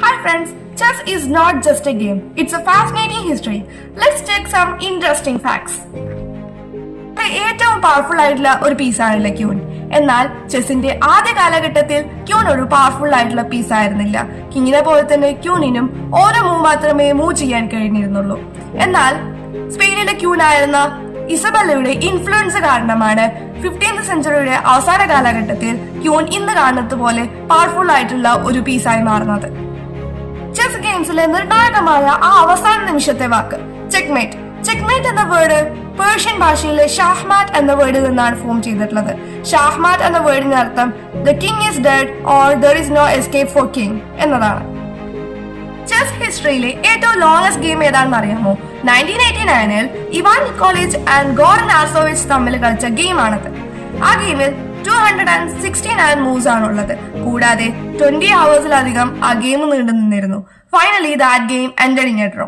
Hi friends, chess is not just a game, it's a fascinating history. Let's check some interesting facts. ഏറ്റവും powerful ആയിട്ടുള്ള ഒരു പീസാണല്ലോ queen. എന്നാൽ ചെസ്സിന്റെ ആദ്യ കാലഘട്ടത്തിൽ queen ഒരു പവർഫുൾ ആയിട്ടുള്ള പീസ് ആയിരുന്നില്ല. കിങ്ങിനെ പോലെ തന്നെ ക്യൂനിനും ഓരോ മൂവ് മാത്രമേ മൂവ് ചെയ്യാൻ കഴിഞ്ഞിരുന്നുള്ളൂ. എന്നാൽ സ്പെയിനിലെ ക്യൂൻ ആയിരുന്ന ഇസബെല്ലയുടെ ഇൻഫ്ലുവൻസ് കാരണമാണ് 15th സെഞ്ചുറിയുടെ അവസാന കാലഘട്ടത്തിൽ ക്യൂൻ ഇന്ന് കാണുന്നത് പോലെ പവർഫുൾ ആയിട്ടുള്ള ഒരു പീസായി മാറുന്നത്. ചെസ് ഗെയിംസിലെ നിർണായകമായ ആ അവസാന നിമിഷത്തെ വാക്ക് ചെക്ക്മേറ്റ്. ചെക്ക്മേറ്റ് എന്ന വേർഡ് പേർഷ്യൻ ഭാഷയിലെ ഷാഹ്മാറ്റ് എന്ന വേർഡിൽ നിന്നാണ് ഫോം ചെയ്തിട്ടുള്ളത്. ഷാഹ്മാറ്റ് എന്ന വേർഡിന്റെ അർത്ഥം the king is dead or there is no escape for king എന്നതാണ്. ചെസ് ഹിസ്റ്ററിയിലെ ഏറ്റവും ലോങ്സ്റ്റ് ഗെയിം ഏതാണെന്ന് അറിയാമോ? 1989-ൽ ഇവാൻ നിക്കോളിച്ച് ആൻഡ് ഗോറൻ ആർസോവിച്ച് തമ്മിൽ കളിച്ച ഗെയിമാണത്. ആ ഗെയിമിൽ 269 മൂവ്സ് ആണുള്ളത്. കൂടാതെ 20 hours ആ ഗെയിം നീണ്ടു നിന്നിരുന്നു. Finally that game ended in A draw.